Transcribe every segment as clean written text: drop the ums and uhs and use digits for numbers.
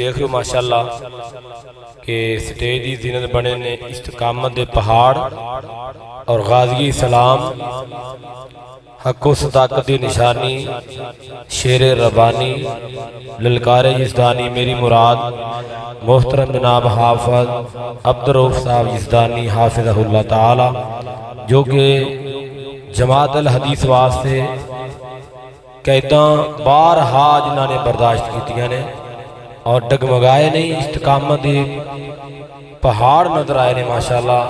دیکھ رہے ہو ماشاءاللہ کہ سٹیج دی زینت بنے نے استقامت دے پہاڑ اور غازی اسلام حق و صداقت دی نشانی شیر ربانی للکار یزدانی میری مراد محترم جناب حافظ عبدالرؤف صاحب یزدانی حافظہ اللہ تعالی جو کہ جماعت الحدیث واسطے قیداں بارہا جنہاں نے برداشت کیتیاں نے اور ڈگمگائے نہیں استقامت دی پہاڑ نظر آئے نے ماشاءاللہ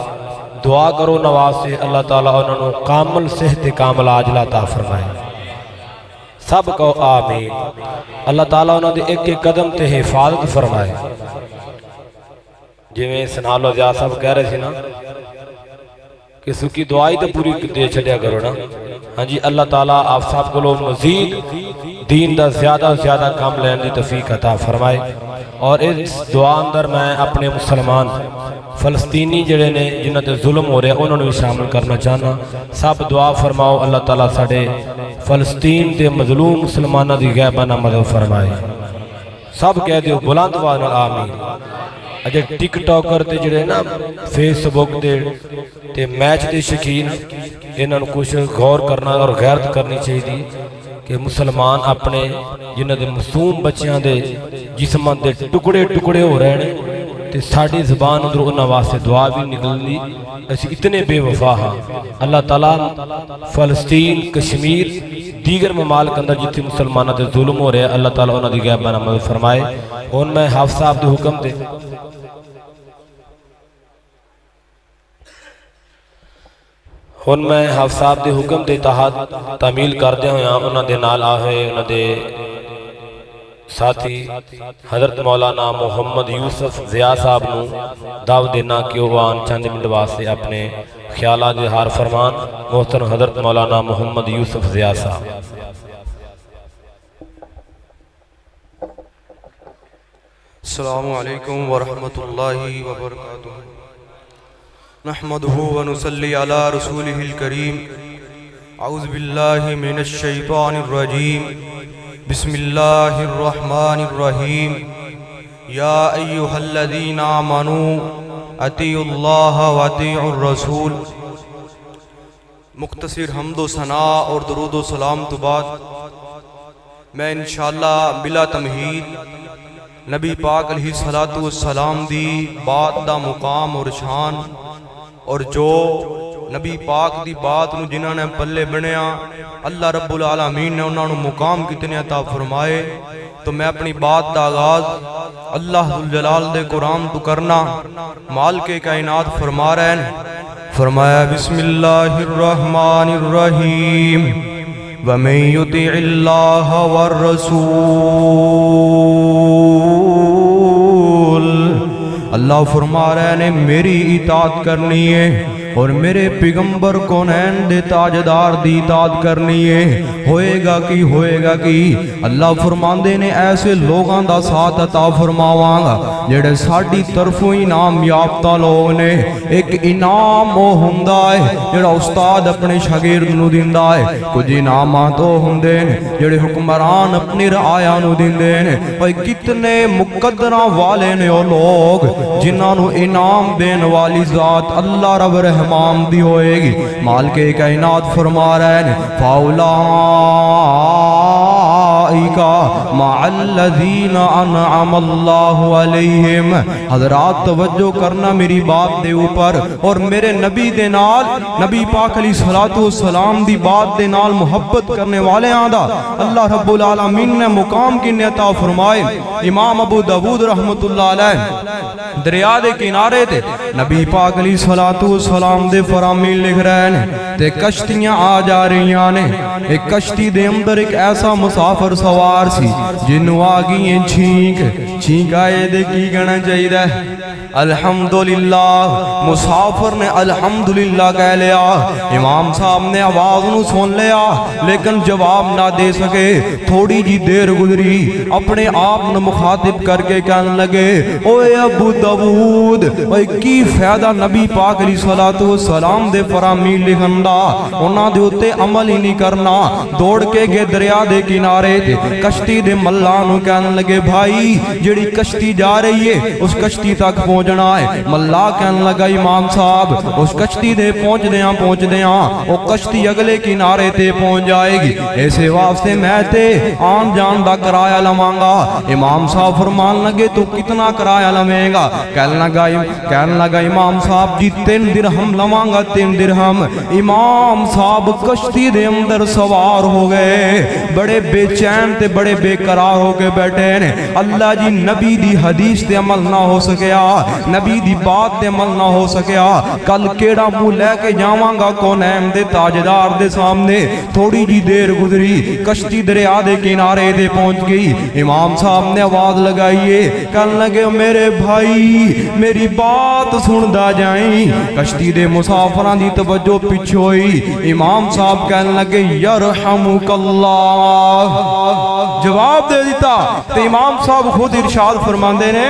دعا کرو نواز سے اللہ تعالیٰ انہوں نے کامل صحت کامل عاجلہ عطا فرمائے سب کو آمین اللہ تعالیٰ انہوں نے ایک ایک قدم تے حفاظت فرمائے جو میں سنالو زیاد صاحب کہہ رہے تھے نا کہ سکی دعائی تو پوری دے چھڑیا کرو نا ہاں جی اللہ تعالیٰ آپ صاحب کو لوگ مزید دین دا زیادہ زیادہ کام لین دی توفیق عطا فرمائے اور اس دعا اندر میں اپنے مسلمان فلسطینی جڑے نے جنہاں تے ظلم ہو رہے انہوں نے بھی شامل کرنا چاہنا سب دعا فرماؤ اللہ تعالیٰ ساڑھے فلسطین دے مظلوم مسلمانہ دی غیبانہ مدد فرمائے سب کہہ دیو بلند وانا آمین اجھے ٹک ٹاکر تے جڑے نا فیس بک دے تے میچ دے شکین انہوں نے کچھ غور کرنا اور غیرت کرنی چاہیے دی کہ مسلمان اپنے جنہاں دے معصوم بچیاں دے جسمان دے ٹکڑے ٹکڑے ہو رہے ہیں تے ساڑھی زبان اندر انہاں واسطے دعا بھی نکلنی ایسی اتنے بے وفا ہاں اللہ تعالیٰ فلسطین کشمیر دیگر ممالک اندر جتنے مسلمانہ دے ظلم ہو رہے ہیں اللہ تعالیٰ انہاں دی غیبانہ مدد فرمائے ان میں حافظ صاحب دے حکم دے ان میں حافظ صاحب دے حکم دے تحت تعمیل کردے ہوئے ہیں انہاں دے نال آہے انہاں دے ساتھی حضرت مولانا محمد یوسف ضیاء صاحب نو دعوت دینا کہ وہاں چند منٹ واسطے اپنے خیالات اظہار فرمان محترم حضرت مولانا محمد یوسف ضیاء صاحب السلام علیکم ورحمۃ اللہ وبرکاتہ نحمده ونصلی علی رسولہ الکریم اعوذ باللہ من الشیطان الرجیم بسم اللہ الرحمن الرحیم یا ایہا الذین آمنوا اطیعوا اللہ واطیعوا الرسول مختصر حمد و ثناء اور درود و سلام تو بعد میں انشاءاللہ بلا تمہید نبی پاک علیہ السلام دی بات دا مقام اور شان اور جو نبی پاک دی بات نو جنہاں نے پلے بنیا اللہ رب العالمین نے انہوں نے مقام کتنے عطا فرمائے تو میں اپنی بات دا آغاز اللہ جلال دے قرآن تو کرنا مالک کائنات فرما رہے ہیں فرمایا بسم اللہ الرحمن الرحیم وَمَن يُطِعِ اللَّهَ وَالرَّسُولِ اللہ فرما رہے ہیں میری اطاعت کرنی ہے اور میرے پیغمبر کونین دے تاجدار دی اطاعت کرنی ہے ہوئے گا کی اللہ فرماندے نے ایسے لوگاں دا ساتھ عطا فرماواں گا جڑے ساڑھی طرفوں انعام یافتہ لوگ نے ایک انعام وہ ہندہ ہے جڑا استاد اپنے شاگرد نو دیندہ ہے کچھ انعامات وہ ہندے نے جڑے حکمران اپنی رعایا نو دیندے نے اور کتنے مقدرہ والے نے وہ لوگ جنہاں نو انعام دین والی ذات اللہ رب رحمان دی ہوئے گی مالک کائنات فرما رہے ہیں فَأُولَئِكَ مَعَ الَّذِينَ أَنْعَمَ اللَّهُ عَلَيْهِمْ حضرات توجہ کرنا میری بات دے اوپر اور میرے نبی دے نال نبی پاک علیہ السلام دی بات دے نال محبت کرنے والے آدھا اللہ رب العالمین نے مقام کی عطا فرمائے امام ابو داود رحمت اللہ علیہ دریا دے کنارے تے نبی پاک علیہ السلام دے فرامیل لکھ رہے ہیں تے کشتیاں آ جا رہی آنے ایک کشتی دے اندر ایک ایسا مسافر سوار سی جنو آگی چھینک آئے دے کی گنا چاہی دے الحمدللہ مسافر نے الحمدللہ کہہ لیا امام صاحب نے آواز نو سن لیا لیکن جواب نہ دے سکے تھوڑی جی دیر گزری اپنے آپ نے مخاطب کر کے کہنے لگے اوے ابو داود اوے کی فائدہ نبی پاک علیہ السلام دے فرامیل لکھندا انہاں دے ہوتے عمل ہی نہیں کرنا دوڑ کے گے دریا دے کنارے تے کشتی دے ملان کہنے لگے بھائی جڑی کشتی جا رہی ہے اس کشتی تک پہنچنا ہے. ملا کہنے لگا امام صاحب اس کشتی دے پہنچ دیاں وہ کشتی اگلے کنارے تے پہنچ جائے گی, ایسے واسطے میں تے آن جان دا کرایہ لواں گا. امام صاحب فرمان لگے تو کتنا کرایہ لویں گا؟ کہنے لگا امام صاحب جی 3 درہم لواں گا, 3 درہم. امام صاحب کشتی دے اندر سوار ہو گئے, بڑے بے چین تے بڑے بے قرار ہو کے بیٹھے نے. اللہ جی نبی دی حدیث تے عمل نہ ہو سکیا, نبی دی بات تے عمل نہ ہو سکیا, کل کیڑا منہ لے کے جاواں گا کونین دے تاجدار دے سامنے. تھوڑی جی دیر گزری, کشتی دریا دے کنارے دے پہنچ گئی. امام صاحب نے آواز لگائیے, کہنے لگے میرے بھائی میری بات سن دا جائیں. کشتی دے مسافران دی توجہ پیچھے ہوئی. امام صاحب کہنے لگے یرحمک اللہ, جواب دے دیتا. تو امام صاحب خود ارشاد فرماندے نے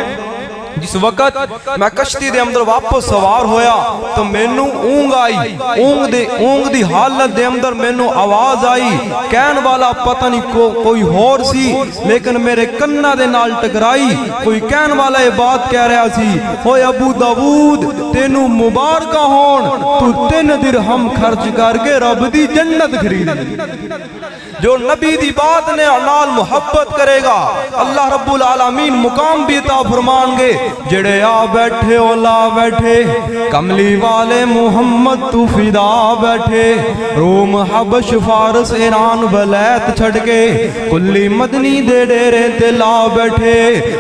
جس وقت میں کشتی دے اندر واپس سوار ہویا تو مینوں اونگ آئی, اونگ دی حالت دے اندر مینوں آواز آئی. کہن والا پتہ نہیں کوئی ہور سی لیکن میرے کنہ دے نال ٹکرائی. کوئی کہن والا یہ بات کہہ رہا سی, ہوئے ابو داؤد تینوں مبارکہ ہون, تو 3 درہم خرچ کر کے رب دی جنت خرید. جو نبی دی بات نے نال محبت کرے گا اللہ رب العالمین مقام بھی عطا فرمان گے. جڑے آ بیٹھے اولا بیٹھے, کملی والے محمد تو فدا بیٹھے, روم حبش فارس ایران بلیت چھڑ کے کلی مدنی دے ڈیرے تے لا بیٹھے.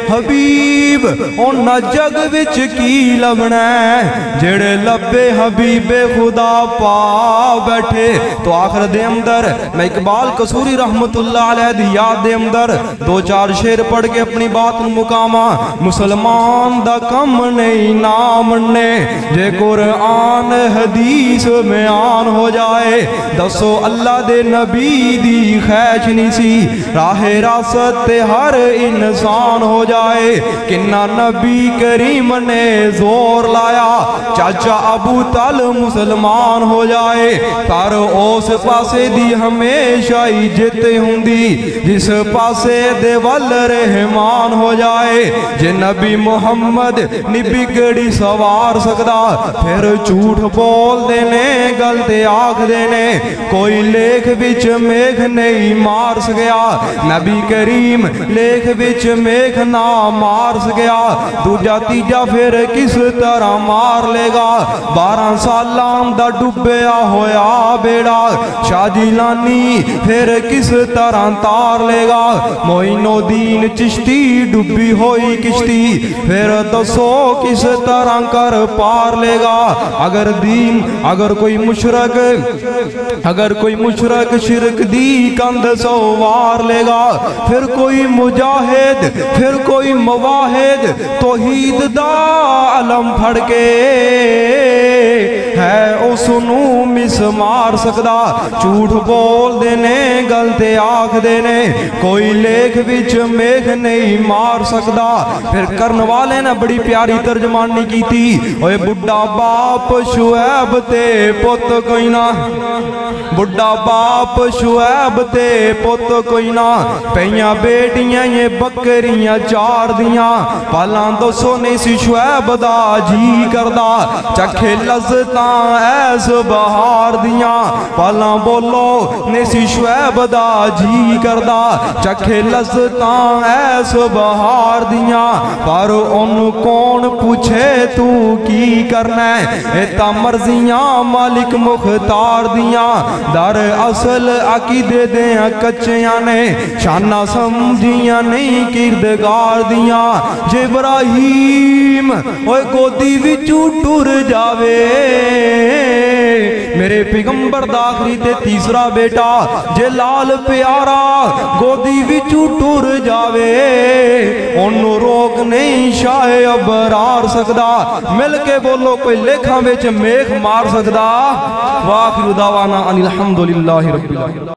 حبیب اونا جگ وچ کی لبنا ہے جڑے لبے حبیب خدا پا بیٹھے. تو آخر دے اندر میں اقبال قصوری رحمت اللہ علیہ دی یاد دے اندر 2-4 شعر پڑھ کے اپنی بات مقامہ. مسلمان دا کم نہیں نام نے جے قرآن حدیث میں آن ہو جائے, دسو اللہ دے نبی دی خیش نہیں سی, راہ راست تے ہر انسان ہو جائے. کنہ نبی کریم نے زور لایا چاچا ابو طالب مسلمان ہو جائے. پر اس پاسے دی ہمیشہ ہی جتے ہوں دی جس پاسے دے ول رحمان ہو جائے. جے نبی محمد نی بگڑی سوار سکدا پھر جھوٹ بول دینے گلتے آکھ دینے, کوئی لیکھ وچ میگھ نہیں مار سکیا. نبی کریم لیکھ وچ میگھ نہ مار سکیا, دوجا تیجا پھر کس طرح مار لے گا. 12 سالان دا ڈبیا ہویا بیڑا, شاہ جیلانی پھر کس طرح تار لے گا. معین الدین چشتی ڈبی ہوئی کشتی پھر دسو کس طرح کر پار لے گا. اگر کوئی مشرک شرک دی کند سوار لے گا, پھر کوئی مجاہد پھر کوئی مواحد توحید دا علم پھڑ کے ہے اس نو مس مار سکدا. جھوٹ بول دینے گلتے آکھ دینے, کوئی لیکھ وچ میگھ نہیں مار سکدا. پھر کرن والے نے بڑی پیاری ترجمانی کی تھی, اوے بڑھا باپ شعیب تے پت کوئی نہ, بڑھا باپ شعیب تے پت کوئی نہ, پیاں بیٹیاں یہ بکریاں 4 دیاں, پالان تو سونے سی شعیب دا جی کردا, چکھے لذتاں ایس بہار دیاں, پالان بولو نے سی شعیب دا جی کردا, چکھے لذتاں ایس بہار دیاں. پر ان کون پوچھے تو کی کرنا ہے, ایتا مرضیاں مالک مختار دیاں. در اصل عقیدے دیاں کچیاں نے, شانہ سمجھیاں نہیں کردگار دیاں. جبراہیم اوے گودی وچوں ٹر جاوے, میرے پیغمبر دا آخری تے تیسرا بیٹا جلال پیارا گودی وچوں ٹر جاوے, انہوں روک نہیں شاہ ابرار سکدا. مل کے بولو کوئی لیکھاں وچ میخ مار سکدا. وآخر دعوانا ان الحمدللہ رب العالمین.